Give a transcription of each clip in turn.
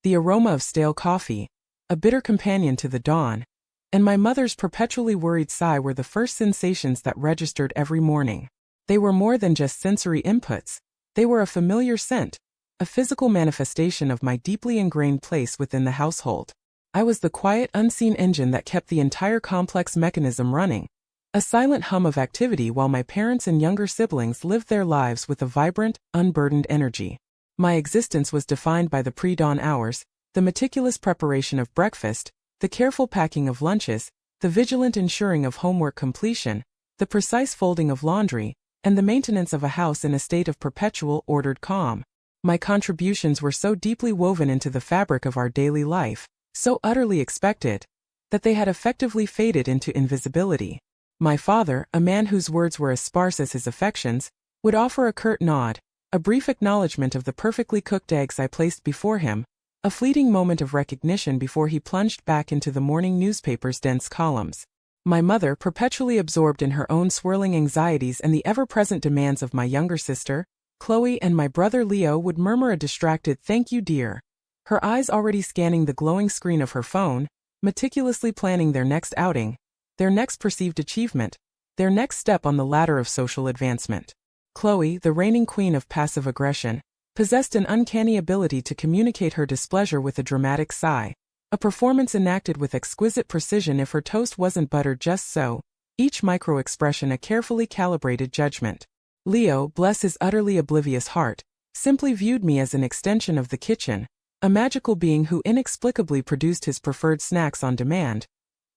the aroma of stale coffee, a bitter companion to the dawn, and my mother's perpetually worried sigh were the first sensations that registered every morning. They were more than just sensory inputs. They were a familiar scent, a physical manifestation of my deeply ingrained place within the household. I was the quiet, unseen engine that kept the entire complex mechanism running, a silent hum of activity while my parents and younger siblings lived their lives with a vibrant, unburdened energy. My existence was defined by the pre-dawn hours, the meticulous preparation of breakfast, the careful packing of lunches, the vigilant ensuring of homework completion, the precise folding of laundry, and the maintenance of a house in a state of perpetual, ordered calm. My contributions were so deeply woven into the fabric of our daily life, so utterly expected, that they had effectively faded into invisibility. My father, a man whose words were as sparse as his affections, would offer a curt nod, a brief acknowledgement of the perfectly cooked eggs I placed before him, a fleeting moment of recognition before he plunged back into the morning newspaper's dense columns. My mother, perpetually absorbed in her own swirling anxieties and the ever-present demands of my younger sister, Chloe, and my brother Leo, would murmur a distracted "Thank you, dear," her eyes already scanning the glowing screen of her phone, meticulously planning their next outing, their next perceived achievement, their next step on the ladder of social advancement. Chloe, the reigning queen of passive aggression, possessed an uncanny ability to communicate her displeasure with a dramatic sigh, a performance enacted with exquisite precision if her toast wasn't buttered just so, each micro-expression a carefully calibrated judgment. Leo, bless his utterly oblivious heart, simply viewed me as an extension of the kitchen, a magical being who inexplicably produced his preferred snacks on demand,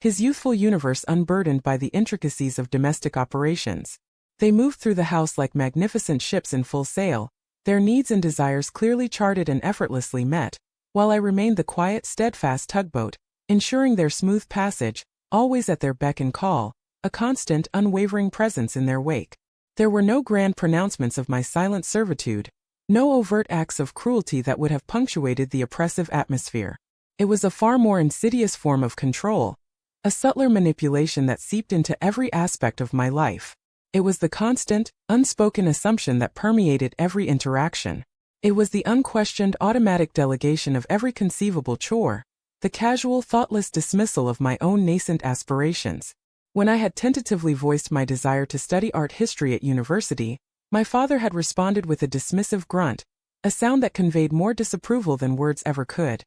his youthful universe unburdened by the intricacies of domestic operations. They moved through the house like magnificent ships in full sail, their needs and desires clearly charted and effortlessly met, while I remained the quiet, steadfast tugboat, ensuring their smooth passage, always at their beck and call, a constant, unwavering presence in their wake. There were no grand pronouncements of my silent servitude, no overt acts of cruelty that would have punctuated the oppressive atmosphere. It was a far more insidious form of control, a subtler manipulation that seeped into every aspect of my life. It was the constant, unspoken assumption that permeated every interaction. It was the unquestioned automatic delegation of every conceivable chore, the casual, thoughtless dismissal of my own nascent aspirations. When I had tentatively voiced my desire to study art history at university, my father had responded with a dismissive grunt, a sound that conveyed more disapproval than words ever could.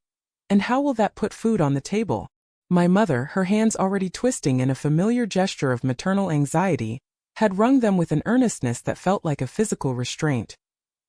And how will that put food on the table? My mother, her hands already twisting in a familiar gesture of maternal anxiety, had wrung them with an earnestness that felt like a physical restraint.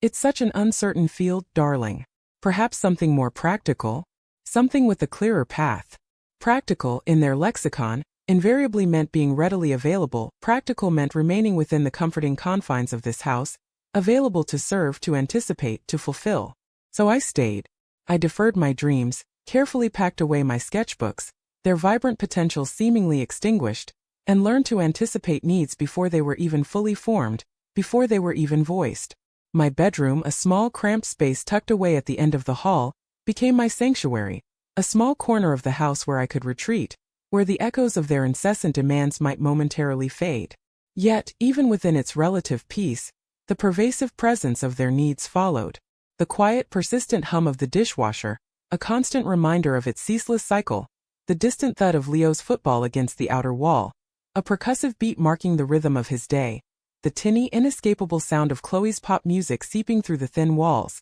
It's such an uncertain field, darling. Perhaps something more practical? Something with a clearer path. Practical, in their lexicon, invariably meant being readily available. Practical meant remaining within the comforting confines of this house, available to serve, to anticipate, to fulfill. So I stayed. I deferred my dreams, carefully packed away my sketchbooks, their vibrant potential seemingly extinguished, and learned to anticipate needs before they were even fully formed, before they were even voiced. My bedroom, a small cramped space tucked away at the end of the hall, became my sanctuary, a small corner of the house where I could retreat, where the echoes of their incessant demands might momentarily fade. Yet, even within its relative peace, the pervasive presence of their needs followed. The quiet, persistent hum of the dishwasher, a constant reminder of its ceaseless cycle, the distant thud of Leo's football against the outer wall, a percussive beat marking the rhythm of his day, the tinny, inescapable sound of Chloe's pop music seeping through the thin walls.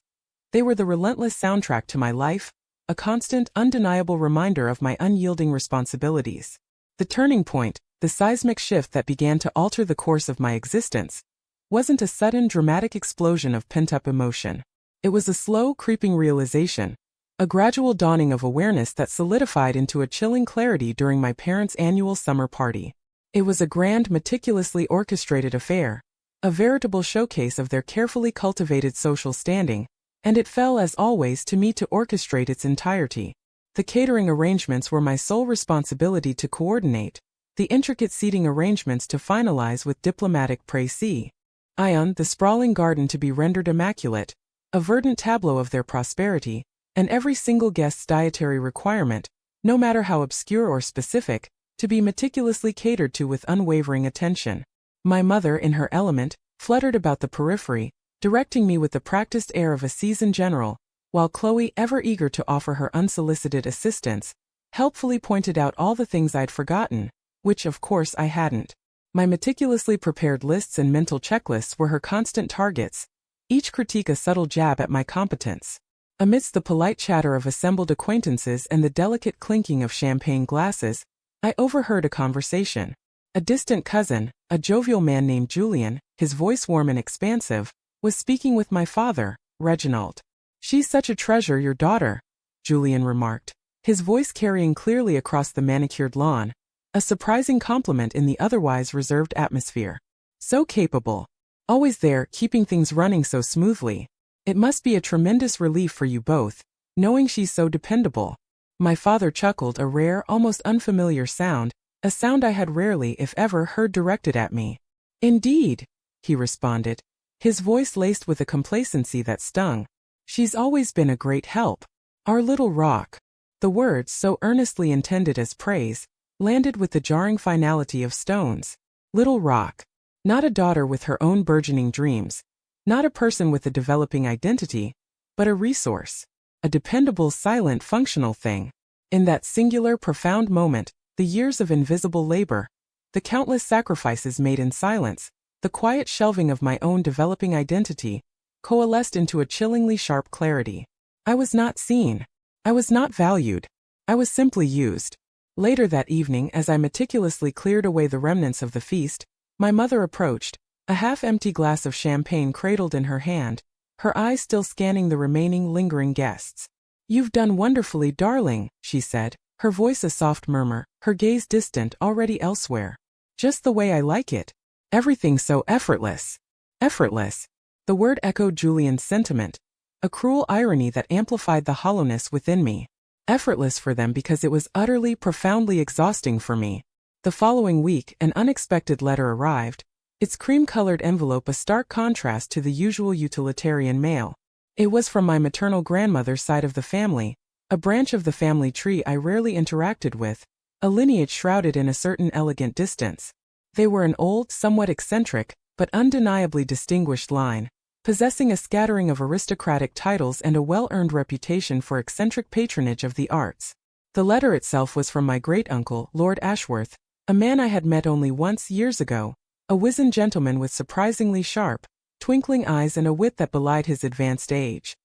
They were the relentless soundtrack to my life, a constant, undeniable reminder of my unyielding responsibilities. The turning point, the seismic shift that began to alter the course of my existence, wasn't a sudden, dramatic explosion of pent-up emotion. It was a slow, creeping realization, a gradual dawning of awareness that solidified into a chilling clarity during my parents' annual summer party. It was a grand, meticulously orchestrated affair, a veritable showcase of their carefully cultivated social standing, and it fell, as always, to me to orchestrate its entirety. The catering arrangements were my sole responsibility to coordinate, the intricate seating arrangements to finalize with diplomatic précis. The sprawling garden to be rendered immaculate, a verdant tableau of their prosperity, and every single guest's dietary requirement, no matter how obscure or specific, to be meticulously catered to with unwavering attention. My mother, in her element, fluttered about the periphery, directing me with the practiced air of a seasoned general, while Chloe, ever eager to offer her unsolicited assistance, helpfully pointed out all the things I'd forgotten, which of course I hadn't. My meticulously prepared lists and mental checklists were her constant targets, each critique a subtle jab at my competence. Amidst the polite chatter of assembled acquaintances and the delicate clinking of champagne glasses, I overheard a conversation. A distant cousin, a jovial man named Julian, his voice warm and expansive, was speaking with my father, Reginald. "She's such a treasure, your daughter," Julian remarked, his voice carrying clearly across the manicured lawn, a surprising compliment in the otherwise reserved atmosphere. "So capable. Always there, keeping things running so smoothly. It must be a tremendous relief for you both, knowing she's so dependable." My father chuckled, a rare, almost unfamiliar sound, a sound I had rarely, if ever, heard directed at me. "Indeed," he responded, his voice laced with a complacency that stung. "She's always been a great help. Our little rock." The words, so earnestly intended as praise, landed with the jarring finality of stones. Little rock. Not a daughter with her own burgeoning dreams. Not a person with a developing identity, but a resource. A dependable, silent, functional thing. In that singular, profound moment, the years of invisible labor, the countless sacrifices made in silence, the quiet shelving of my own developing identity, coalesced into a chillingly sharp clarity. I was not seen. I was not valued. I was simply used. Later that evening, as I meticulously cleared away the remnants of the feast, my mother approached, a half-empty glass of champagne cradled in her hand, her eyes still scanning the remaining lingering guests. "You've done wonderfully, darling," she said, her voice a soft murmur, her gaze distant, already elsewhere. "Just the way I like it. Everything so effortless." Effortless. The word echoed Julian's sentiment, a cruel irony that amplified the hollowness within me. Effortless for them because it was utterly, profoundly exhausting for me. The following week, an unexpected letter arrived, its cream-colored envelope a stark contrast to the usual utilitarian mail. It was from my maternal grandmother's side of the family, a branch of the family tree I rarely interacted with, a lineage shrouded in a certain elegant distance. They were an old, somewhat eccentric, but undeniably distinguished line, possessing a scattering of aristocratic titles and a well-earned reputation for eccentric patronage of the arts. The letter itself was from my great-uncle, Lord Ashworth, a man I had met only once years ago, a wizened gentleman with surprisingly sharp, twinkling eyes and a wit that belied his advanced age.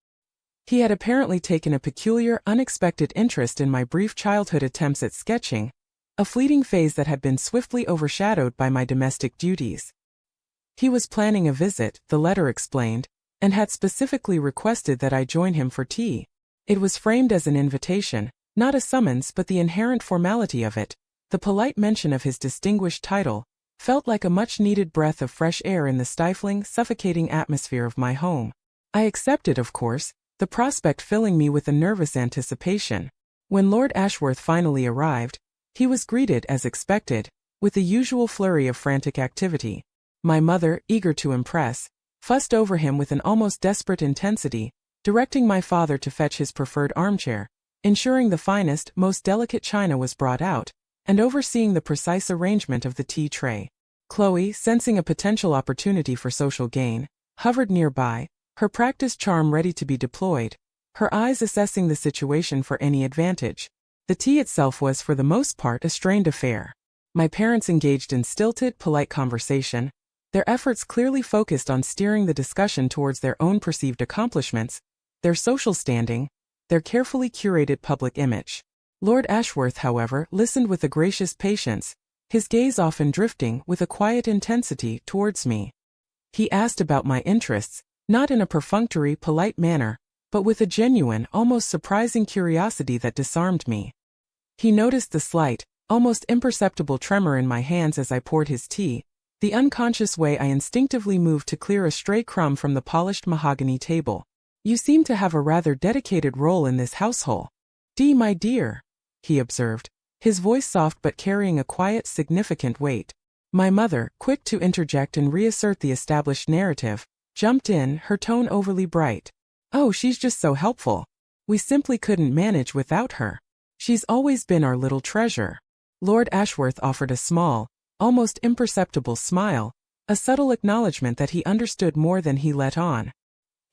He had apparently taken a peculiar, unexpected interest in my brief childhood attempts at sketching, a fleeting phase that had been swiftly overshadowed by my domestic duties. He was planning a visit, the letter explained, and had specifically requested that I join him for tea. It was framed as an invitation, not a summons, but the inherent formality of it, the polite mention of his distinguished title, felt like a much-needed breath of fresh air in the stifling, suffocating atmosphere of my home. I accepted, of course, the prospect filling me with a nervous anticipation. When Lord Ashworth finally arrived, he was greeted, as expected, with the usual flurry of frantic activity. My mother, eager to impress, fussed over him with an almost desperate intensity, directing my father to fetch his preferred armchair, ensuring the finest, most delicate china was brought out, and overseeing the precise arrangement of the tea tray. Chloe, sensing a potential opportunity for social gain, hovered nearby, her practiced charm ready to be deployed, her eyes assessing the situation for any advantage. The tea itself was for the most part a strained affair. My parents engaged in stilted, polite conversation, their efforts clearly focused on steering the discussion towards their own perceived accomplishments, their social standing, their carefully curated public image. Lord Ashworth, however, listened with a gracious patience, his gaze often drifting, with a quiet intensity, towards me. He asked about my interests, not in a perfunctory, polite manner, but with a genuine, almost surprising curiosity that disarmed me. He noticed the slight, almost imperceptible tremor in my hands as I poured his tea, the unconscious way I instinctively moved to clear a stray crumb from the polished mahogany table. "You seem to have a rather dedicated role in this household, my dear," he observed, his voice soft but carrying a quiet, significant weight. My mother, quick to interject and reassert the established narrative, jumped in, her tone overly bright. "Oh, she's just so helpful. We simply couldn't manage without her. She's always been our little treasure." Lord Ashworth offered a small, almost imperceptible smile, a subtle acknowledgement that he understood more than he let on.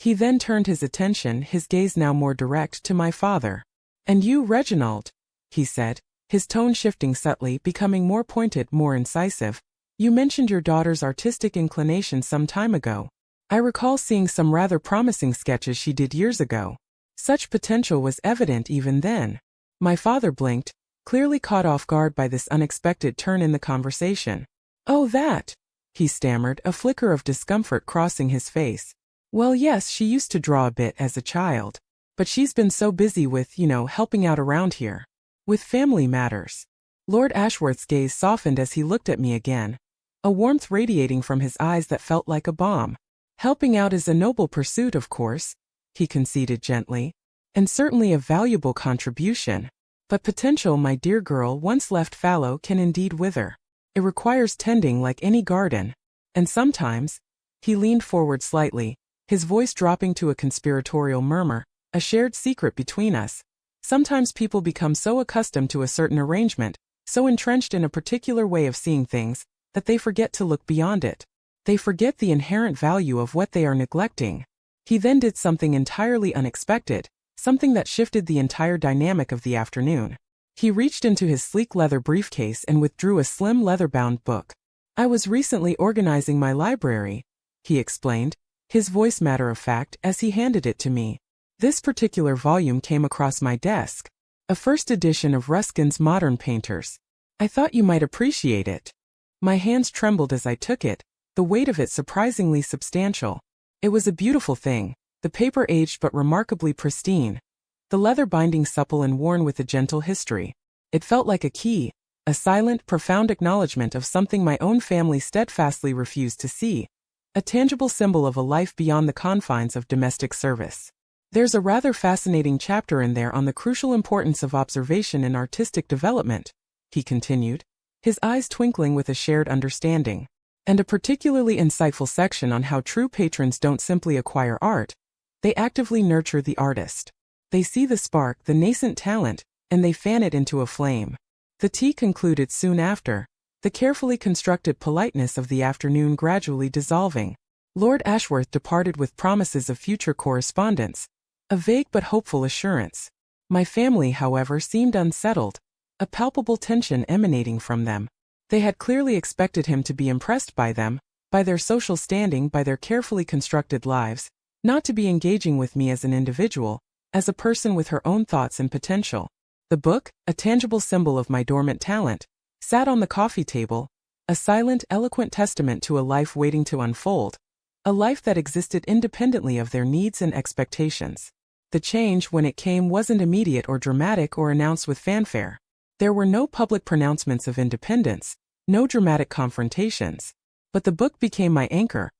He then turned his attention, his gaze now more direct, to my father. "And you, Reginald," he said, his tone shifting subtly, becoming more pointed, more incisive. "You mentioned your daughter's artistic inclination some time ago. I recall seeing some rather promising sketches she did years ago. Such potential was evident even then." My father blinked, clearly caught off guard by this unexpected turn in the conversation. "Oh, that," he stammered, a flicker of discomfort crossing his face. "Well, yes, she used to draw a bit as a child. But she's been so busy with, helping out around here. With family matters." Lord Ashworth's gaze softened as he looked at me again, a warmth radiating from his eyes that felt like a balm. "Helping out is a noble pursuit, of course," he conceded gently, "and certainly a valuable contribution. But potential, my dear girl, once left fallow, can indeed wither. It requires tending like any garden. And sometimes," he leaned forward slightly, his voice dropping to a conspiratorial murmur, "a shared secret between us. Sometimes people become so accustomed to a certain arrangement, so entrenched in a particular way of seeing things, that they forget to look beyond it. They forget the inherent value of what they are neglecting." He then did something entirely unexpected, something that shifted the entire dynamic of the afternoon. He reached into his sleek leather briefcase and withdrew a slim leather-bound book. "I was recently organizing my library," he explained, his voice matter-of-fact, as he handed it to me. "This particular volume came across my desk, a first edition of Ruskin's Modern Painters. I thought you might appreciate it." My hands trembled as I took it, the weight of it surprisingly substantial. It was a beautiful thing, the paper aged but remarkably pristine, the leather binding supple and worn with a gentle history. It felt like a key, a silent, profound acknowledgement of something my own family steadfastly refused to see, a tangible symbol of a life beyond the confines of domestic service. "There's a rather fascinating chapter in there on the crucial importance of observation in artistic development," he continued, his eyes twinkling with a shared understanding, "and a particularly insightful section on how true patrons don't simply acquire art, they actively nurture the artist. They see the spark, the nascent talent, and they fan it into a flame." The tea concluded soon after, the carefully constructed politeness of the afternoon gradually dissolving. Lord Ashworth departed with promises of future correspondence, a vague but hopeful assurance. My family, however, seemed unsettled, a palpable tension emanating from them. They had clearly expected him to be impressed by them, by their social standing, by their carefully constructed lives, not to be engaging with me as an individual, as a person with her own thoughts and potential. The book, a tangible symbol of my dormant talent, sat on the coffee table, a silent, eloquent testament to a life waiting to unfold, a life that existed independently of their needs and expectations. The change, when it came, wasn't immediate or dramatic or announced with fanfare. There were no public pronouncements of independence, no dramatic confrontations. But the book became my anchor,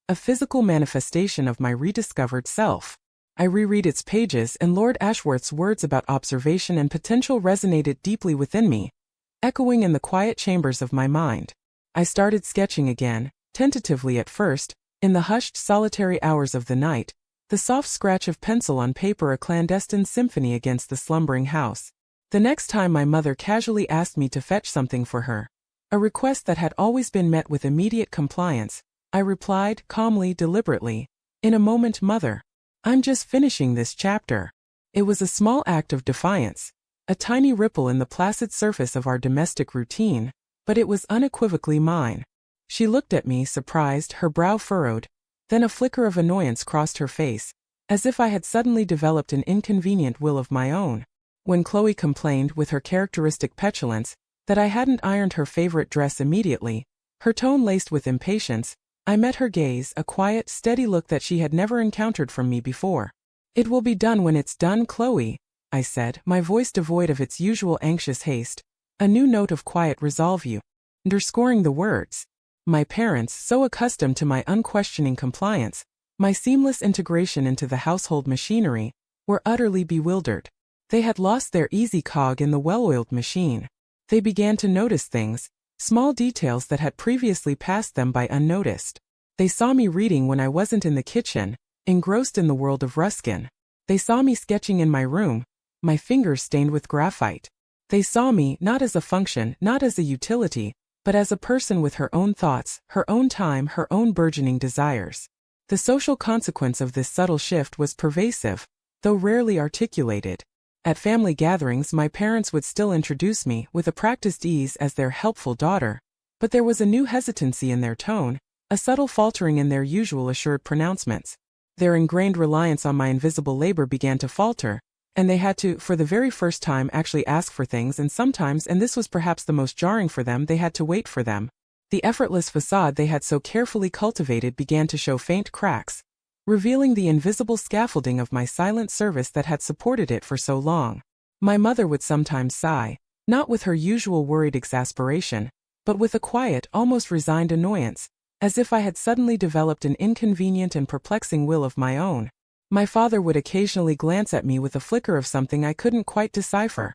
a physical manifestation of my rediscovered self. I reread its pages, and Lord Ashworth's words about observation and potential resonated deeply within me, echoing in the quiet chambers of my mind. I started sketching again, tentatively at first, in the hushed, solitary hours of the night, the soft scratch of pencil on paper a clandestine symphony against the slumbering house. The next time my mother casually asked me to fetch something for her, a request that had always been met with immediate compliance, I replied, calmly, deliberately, "In a moment, Mother. I'm just finishing this chapter." It was a small act of defiance, a tiny ripple in the placid surface of our domestic routine, but it was unequivocally mine. She looked at me, surprised, her brow furrowed, then a flicker of annoyance crossed her face, as if I had suddenly developed an inconvenient will of my own. When Chloe complained, with her characteristic petulance, that I hadn't ironed her favorite dress immediately, her tone laced with impatience, I met her gaze, a quiet, steady look that she had never encountered from me before. "It will be done when it's done, Chloe," I said, my voice devoid of its usual anxious haste, a new note of quiet resolve underscoring the words. My parents, so accustomed to my unquestioning compliance, my seamless integration into the household machinery, were utterly bewildered. They had lost their easy cog in the well-oiled machine. They began to notice things, small details that had previously passed them by unnoticed. They saw me reading when I wasn't in the kitchen, engrossed in the world of Ruskin. They saw me sketching in my room, my fingers stained with graphite. They saw me not as a function, not as a utility, but as a person with her own thoughts, her own time, her own burgeoning desires. The social consequence of this subtle shift was pervasive, though rarely articulated. At family gatherings, my parents would still introduce me with a practiced ease as their helpful daughter, but there was a new hesitancy in their tone, a subtle faltering in their usual assured pronouncements. Their ingrained reliance on my invisible labor began to falter, and they had to, for the very first time, actually ask for things, and sometimes, and this was perhaps the most jarring for them, they had to wait for them. The effortless facade they had so carefully cultivated began to show faint cracks, revealing the invisible scaffolding of my silent service that had supported it for so long. My mother would sometimes sigh, not with her usual worried exasperation, but with a quiet, almost resigned annoyance, as if I had suddenly developed an inconvenient and perplexing will of my own. My father would occasionally glance at me with a flicker of something I couldn't quite decipher.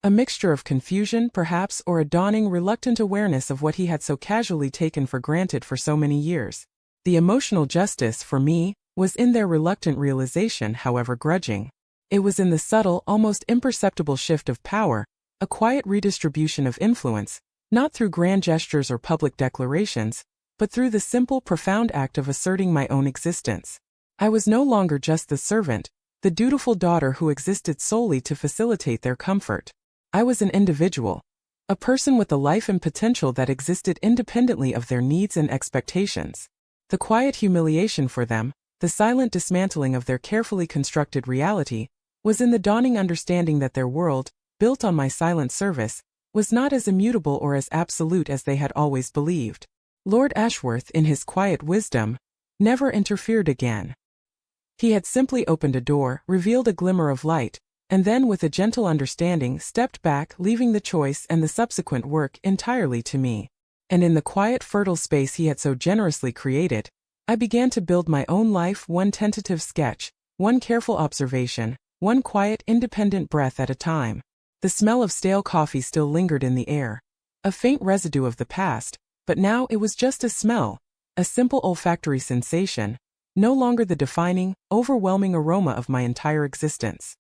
A mixture of confusion, perhaps, or a dawning reluctant awareness of what he had so casually taken for granted for so many years. The emotional justice, for me, was in their reluctant realization, however grudging. It was in the subtle, almost imperceptible shift of power, a quiet redistribution of influence, not through grand gestures or public declarations, but through the simple, profound act of asserting my own existence. I was no longer just the servant, the dutiful daughter who existed solely to facilitate their comfort. I was an individual, a person with a life and potential that existed independently of their needs and expectations. The quiet humiliation for them, the silent dismantling of their carefully constructed reality, was in the dawning understanding that their world, built on my silent service, was not as immutable or as absolute as they had always believed. Lord Ashworth, in his quiet wisdom, never interfered again. He had simply opened a door, revealed a glimmer of light, and then with a gentle understanding stepped back, leaving the choice and the subsequent work entirely to me. And in the quiet, fertile space he had so generously created, I began to build my own life, one tentative sketch, one careful observation, one quiet, independent breath at a time. The smell of stale coffee still lingered in the air, a faint residue of the past, but now it was just a smell, a simple olfactory sensation, no longer the defining, overwhelming aroma of my entire existence.